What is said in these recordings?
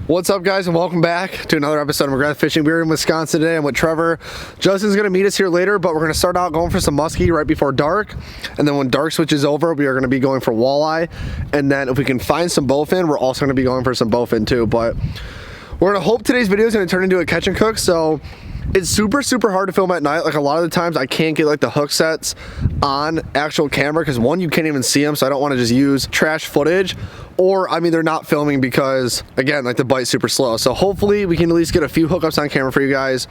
What's up, guys, and welcome back to another episode of McGrath Fishing. We're in Wisconsin today. I'm with Trevor. Justin's going to meet us here later, but we're going to start out going for some muskie right before dark. And then when dark switches over, we are going to be going for walleye. And then if we can find some bowfin, we're also going to be going for some bowfin too. But we're going to hope today's video is going to turn into a catch and cook. So it's super hard to film at night. Like, a lot of the times I can't get like the hook sets on actual camera because one, you can't even see them, so I don't want to just use trash footage, or I mean they're not filming because again, like, the bite's super slow. So hopefully we can at least get a few hookups on camera for you guys,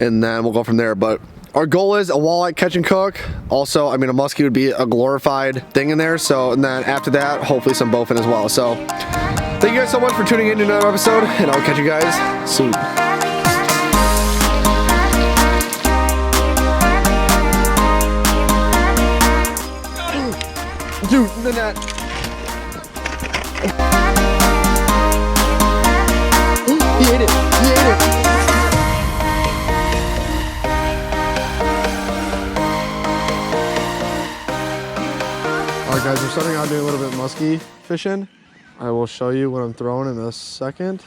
and then we'll go from there. But our goal is a walleye catch and cook. Also, I mean, a muskie would be a glorified thing in there. So, and then after that, hopefully some bowfin as well. So thank you guys so much for tuning in to another episode, and I'll catch you guys soon. Dude, the net. He ate it. He ate it. Alright, guys, we're starting out doing a little bit muskie fishing. I will show you what I'm throwing in a second.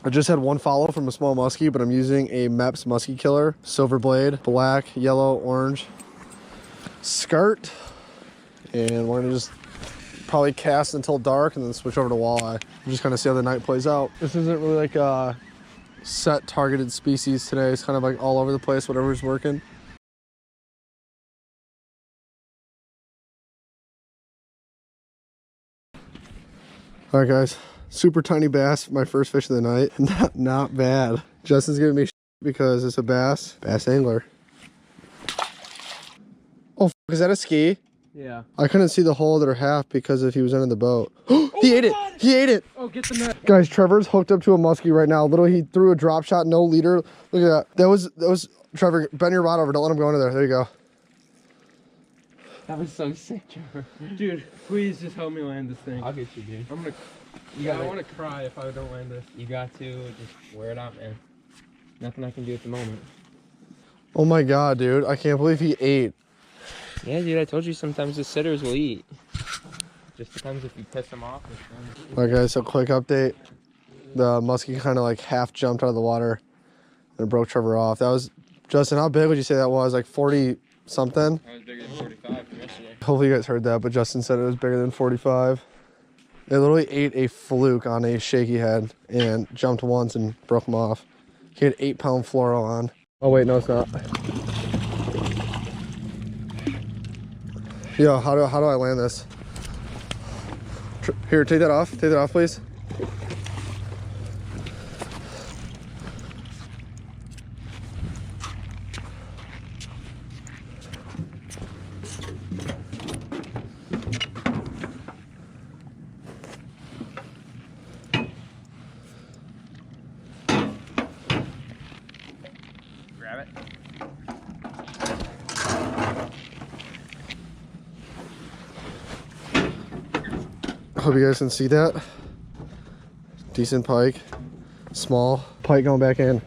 I just had one follow from a small muskie, but I'm using a MEPS muskie killer. Silver blade, black, yellow, orange skirt. And we're gonna just probably cast until dark and then switch over to walleye. We'll just kind of see how the night plays out. This isn't really like a set targeted species today. It's kind of like all over the place, whatever's working. All right, guys, super tiny bass, my first fish of the night. Not bad. Justin's giving me shit because it's a bass angler. Oh, is that a ski? Yeah. I couldn't see the whole other half because if he was under the boat. He ate it! He ate it! Oh, get the net. Guys, Trevor's hooked up to a muskie right now. Literally, he threw a drop shot, no leader. Look at that. That was Trevor, bend your rod over. Don't let him go under there. There you go. That was so sick, Trevor. Dude, please just help me land this thing. I'll get you, dude. I'm gonna... I want to cry if I don't land this. You got to just wear it out, man. Nothing I can do at the moment. Oh my god, dude. I can't believe he ate. Yeah, dude, I told you sometimes the sitters will eat. Just depends if you piss them off. Alright, guys, so quick update. The muskie kind of like half jumped out of the water and broke Trevor off. That was, Justin, how big would you say that was? Like 40 something? That was bigger than 45 from yesterday. Hopefully you guys heard that, but Justin said it was bigger than 45. They literally ate a fluke on a shaky head and jumped once and broke him off. He had 8-pound fluoro on. Oh wait, no, it's not. Yo, how do I land this? Here, take that off. Take that off, please. Grab it. Hope you guys can see that. Decent pike. Small pike going back in.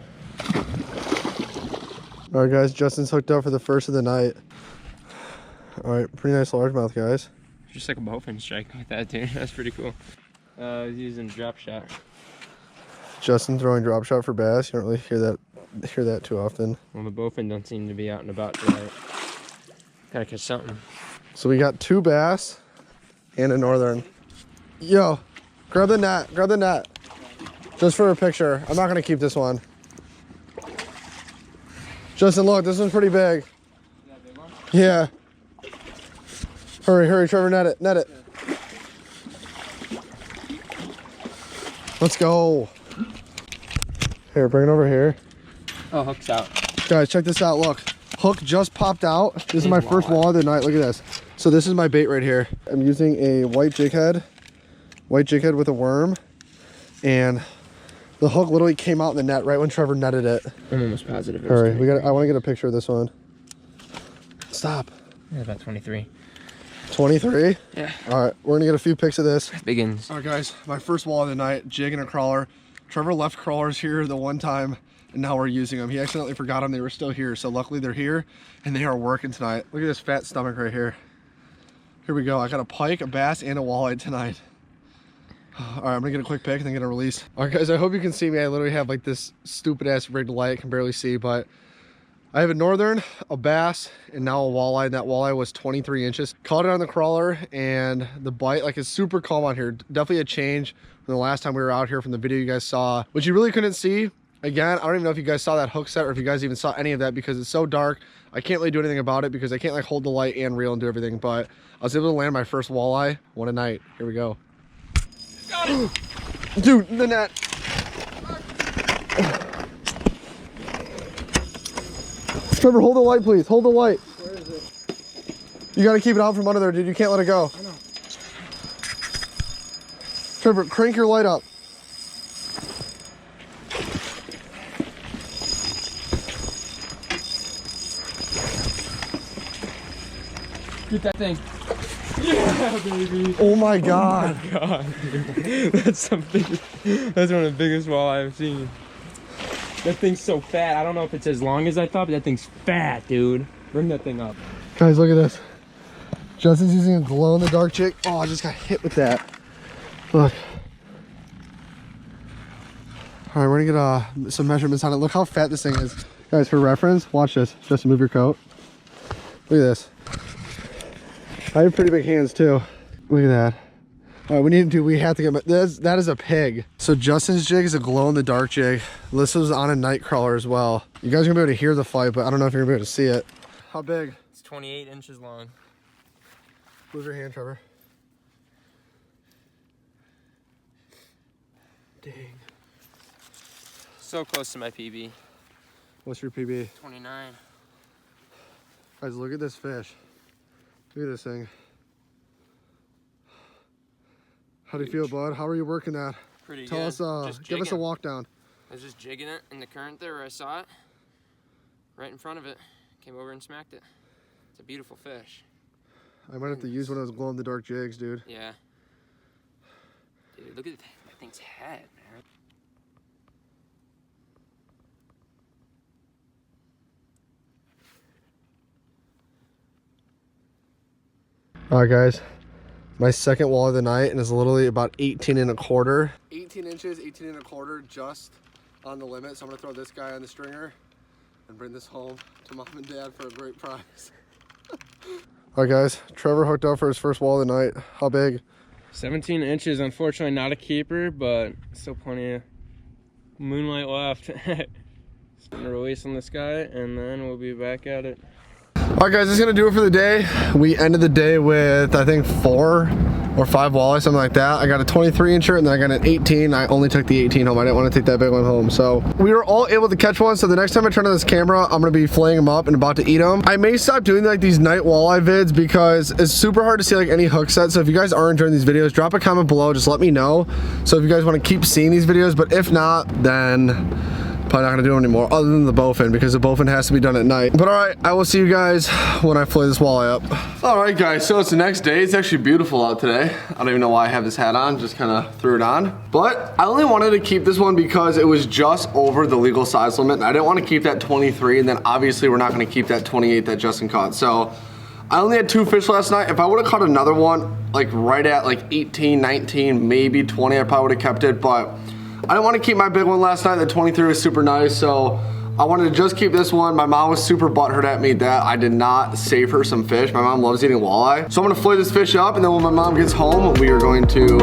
All right, guys, Justin's hooked up for the first of the night. All right, pretty nice largemouth, guys. Just like a bowfin strike with that, dude. That's pretty cool. I was using drop shot. Justin throwing drop shot for bass. You don't really hear that too often. Well, the bowfin don't seem to be out and about tonight. Gotta catch something. So we got 2 bass and a northern. Yo, grab the net. Grab the net. Just for a picture. I'm not gonna keep this one. Justin, look, this one's pretty big. Is that a big one? Yeah. Hurry, Trevor, net it. Let's go. Here, bring it over here. Oh, hook's out. Guys, check this out, look. Hook just popped out. This is my first walleye of the night, look at this. So this is my bait right here. I'm using a white jig head with a worm, and the hook literally came out in the net right when Trevor netted it. I'm almost positive. All right, I want to get a picture of this one. Stop. Yeah, about 23. 23? Yeah. All right, we're gonna get a few pics of this. Begins. All right, guys, my first walleye of the night, jig and a crawler. Trevor left crawlers here the one time, and now we're using them. He accidentally forgot them. They were still here, so luckily they're here, and they are working tonight. Look at this fat stomach right here. Here we go. I got a pike, a bass, and a walleye tonight. All right, I'm gonna get a quick pick and then get a release. All right, guys, I hope you can see me. I literally have like this stupid ass rigged light. I can barely see, but I have a northern, a bass, and now a walleye. And that walleye was 23 inches. Caught it on the crawler, and the bite like is super calm on here. Definitely a change from the last time we were out here from the video you guys saw, which you really couldn't see. Again, I don't even know if you guys saw that hook set or if you guys even saw any of that because it's so dark. I can't really do anything about it because I can't like hold the light and reel and do everything, but I was able to land my first walleye. What a night. Here we go. Got it. Dude, the net. Trevor, hold the light, please. Hold the light. Where is it? You gotta keep it out from under there, dude. You can't let it go. I know. Trevor, crank your light up. Get that thing. Yeah, baby. Oh my God. Oh my God, dude. That's something. That's one of the biggest walleye I've seen. That thing's so fat. I don't know if it's as long as I thought, but that thing's fat, dude. Bring that thing up. Guys, look at this. Justin's using a glow-in-the-dark jig. Oh, I just got hit with that. Look. All right, we're gonna get some measurements on it. Look how fat this thing is. Guys, for reference, watch this. Justin, move your coat. Look at this. I have pretty big hands too. Look at that. All right, we have to get, that is a pig. So Justin's jig is a glow-in-the-dark jig. This was on a night crawler as well. You guys are gonna be able to hear the fight, but I don't know if you're gonna be able to see it. How big? It's 28 inches long. Move your hand, Trevor. Dang. So close to my PB. What's your PB? 29. Guys, look at this fish. Look at this thing. How do you feel, bud? How are you working that? Pretty good. Tell us, give us a walk down. I was just jigging it in the current there where I saw it. Right in front of it. Came over and smacked it. It's a beautiful fish. I might have to use one of those glow-in-the-dark jigs, dude. Yeah. Dude, look at that thing's head, man. All right, guys. My second walleye of the night, and it's literally about 18 and a quarter. 18 inches, 18 and a quarter, just on the limit. So I'm gonna throw this guy on the stringer and bring this home to mom and dad for a great prize. All right, guys. Trevor hooked up for his first walleye of the night. How big? 17 inches. Unfortunately, not a keeper, but still plenty of moonlight left. Just gonna release on this guy, and then we'll be back at it. All right, guys, that's gonna do it for the day. We ended the day with, I think, 4 or 5 walleyes, something like that. I got a 23 incher and then I got an 18. I only took the 18 home. I didn't want to take that big one home. So we were all able to catch one. So the next time I turn on this camera, I'm gonna be filleting them up and about to eat them. I may stop doing like these night walleye vids because it's super hard to see like any hook set. So if you guys are enjoying these videos, drop a comment below. Just let me know. So if you guys want to keep seeing these videos, but if not, then probably not gonna do it anymore other than the bowfin because the bowfin has to be done at night. But all right, I will see you guys when I fillet this walleye up. All right, guys, so it's the next day. It's actually beautiful out today. I don't even know why I have this hat on, just kind of threw it on. But I only wanted to keep this one because it was just over the legal size limit. And I didn't want to keep that 23, and then obviously we're not gonna keep that 28 that Justin caught. So I only had 2 fish last night. If I would have caught another one, like right at like 18, 19, maybe 20, I probably would have kept it, but I didn't want to keep my big one last night. The 23 was super nice, so I wanted to just keep this one. My mom was super butthurt at me that I did not save her some fish. My mom loves eating walleye. So I'm gonna fillet this fish up, and then when my mom gets home, we are going to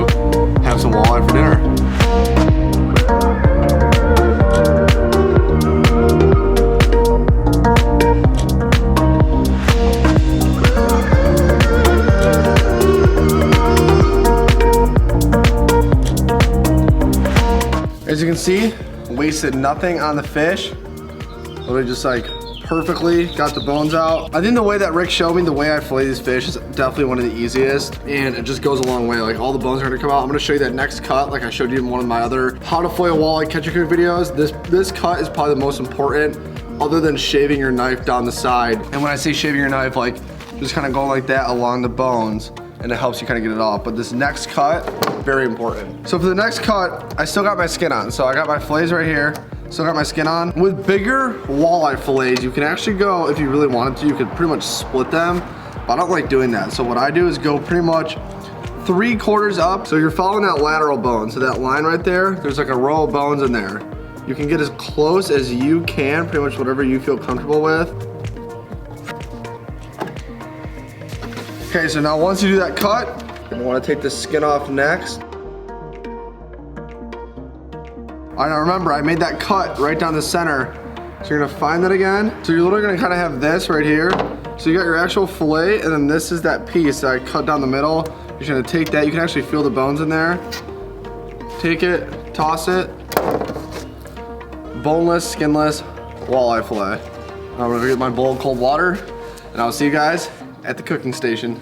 have some walleye for dinner. As you can see, wasted nothing on the fish. Literally just like perfectly got the bones out. I think the way that Rick showed me, the way I fillet these fish is definitely one of the easiest, and it just goes a long way. Like all the bones are gonna come out. I'm gonna show you that next cut like I showed you in one of my other how to fillet a walleye catch and cook videos. This cut is probably the most important other than shaving your knife down the side. And when I say shaving your knife, like just kind of go like that along the bones, and it helps you kind of get it off. But this next cut, very important. So for the next cut, I still got my skin on. So I got my fillets right here, still got my skin on. With bigger walleye fillets, you can actually go, if you really wanted to, you could pretty much split them, but I don't like doing that. So what I do is go pretty much 3/4 up. So you're following that lateral bone. So that line right there, there's like a row of bones in there. You can get as close as you can, pretty much whatever you feel comfortable with. Okay, so now once you do that cut, you're gonna wanna take the skin off next. All right, now remember, I made that cut right down the center. So you're gonna find that again. So you're literally gonna kinda have this right here. So you got your actual fillet, and then this is that piece that I cut down the middle. You're just gonna take that, you can actually feel the bones in there. Take it, toss it. Boneless, skinless walleye fillet. I'm gonna get my bowl of cold water, and I'll see you guys at the cooking station.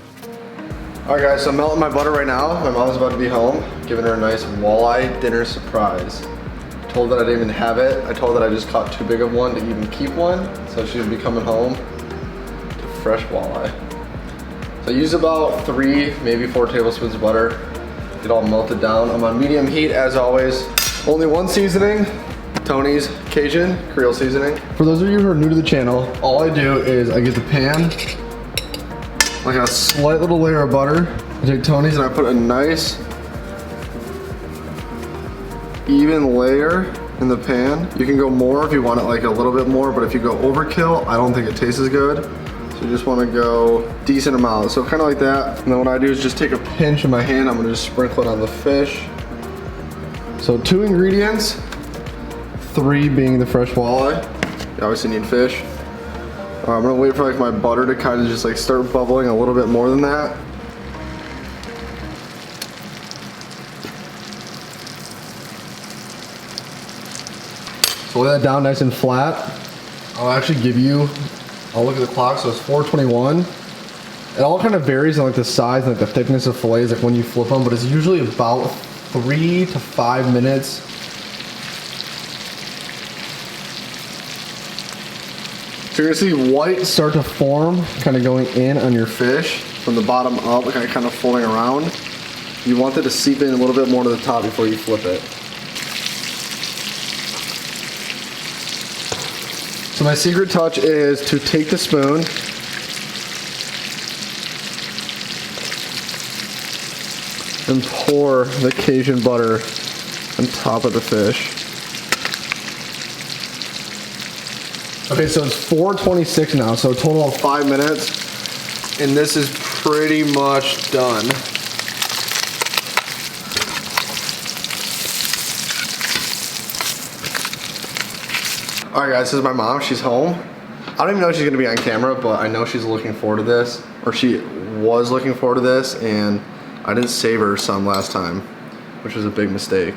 All right guys, so I'm melting my butter right now. My mom's about to be home, giving her a nice walleye dinner surprise. Told that I didn't even have it. I told that I just caught too big of one to even keep one, so she's gonna be coming home to fresh walleye. So I use about 3, maybe 4 tablespoons of butter. Get all melted down. I'm on medium heat as always. Only one seasoning, Tony's Cajun Creole seasoning. For those of you who are new to the channel, all I do is I get the pan, like a slight little layer of butter. I take Tony's and I put a nice even layer in the pan. You can go more if you want it like a little bit more, but if you go overkill, I don't think it tastes as good. So you just want to go decent amount. So kind of like that. And then what I do is just take a pinch in my hand. I'm going to just sprinkle it on the fish. So 2 ingredients, 3 being the fresh walleye. You obviously need fish. I'm going to wait for like my butter to kind of just like start bubbling a little bit more than that. So lay that down nice and flat. I'll actually give you, I'll look at the clock, so it's 4:21. It all kind of varies on like the size and like the thickness of fillets, like when you flip them, but it's usually about 3 to 5 minutes. So you're gonna see white start to form, kind of going in on your fish from the bottom up, kind of folding around. You want it to seep in a little bit more to the top before you flip it. So my secret touch is to take the spoon and pour the Cajun butter on top of the fish. Okay, so it's 4:26 now, so a total of 5 minutes, and this is pretty much done. All right guys, this is my mom, she's home. I don't even know if she's gonna be on camera, but I know she's looking forward to this, or she was looking forward to this, and I didn't save her some last time, which was a big mistake.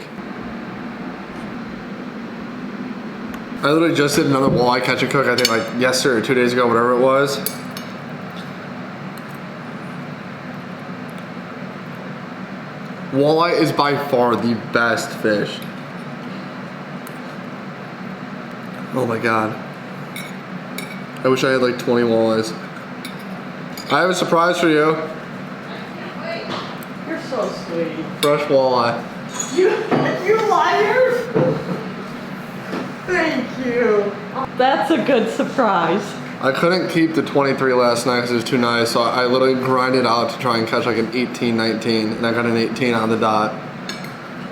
I literally just did another walleye catch and cook, I think like yesterday or 2 days ago, whatever it was. Walleye is by far the best fish. Oh my God. I wish I had like 20 walleyes. I have a surprise for you. You're so sweet. Fresh walleye. You liars! Thank you. That's a good surprise. I couldn't keep the 23 last night because it was too nice, so I literally grinded out to try and catch like an 18, 19, and I got an 18 on the dot.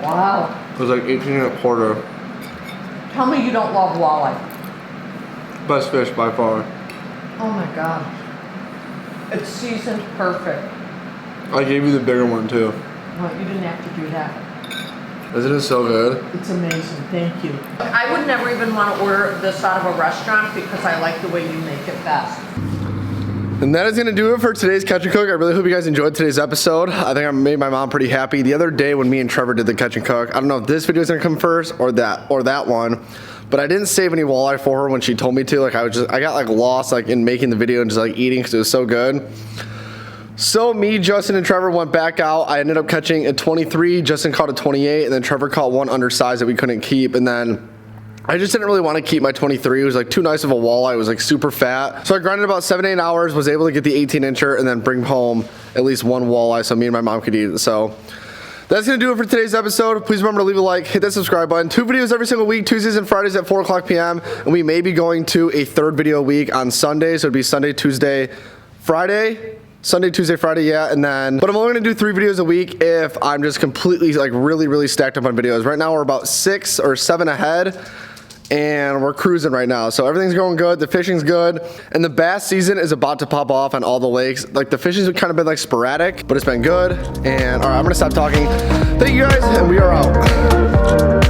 Wow. It was like 18 and a quarter. Tell me you don't love walleye. Best fish by far. Oh my God. It's seasoned perfect. I gave you the bigger one too. No, you didn't have to do that. Isn't it so good? It's amazing, thank you. I would never even want to order this out of a restaurant because I like the way you make it best. And that is gonna do it for today's Catch and Cook. I really hope you guys enjoyed today's episode. I think I made my mom pretty happy. The other day when me and Trevor did the Catch and Cook, I don't know if this video is gonna come first or that one, but I didn't save any walleye for her when she told me to. Like I got like lost like in making the video and just like eating because it was so good. So me, Justin, and Trevor went back out. I ended up catching a 23, Justin caught a 28, and then Trevor caught one undersized that we couldn't keep, and then I just didn't really want to keep my 23. It was like too nice of a walleye. It was like super fat. So I grinded about 7-8 hours, was able to get the 18-incher and then bring home at least one walleye so me and my mom could eat it. So that's going to do it for today's episode. Please remember to leave a like, hit that subscribe button. 2 videos every single week, Tuesdays and Fridays at 4:00 p.m. And we may be going to a 3rd video a week on Sunday. So it'd be Sunday, Tuesday, Friday. Sunday, Tuesday, Friday, yeah, and then, but I'm only gonna do 3 videos a week if I'm just completely like really stacked up on videos. Right now we're about 6 or 7 ahead, and we're cruising right now. So everything's going good, the fishing's good, and the bass season is about to pop off on all the lakes. Like the fishing's kind of been like sporadic, but it's been good. And all right, I'm gonna stop talking. Thank you guys, and we are out.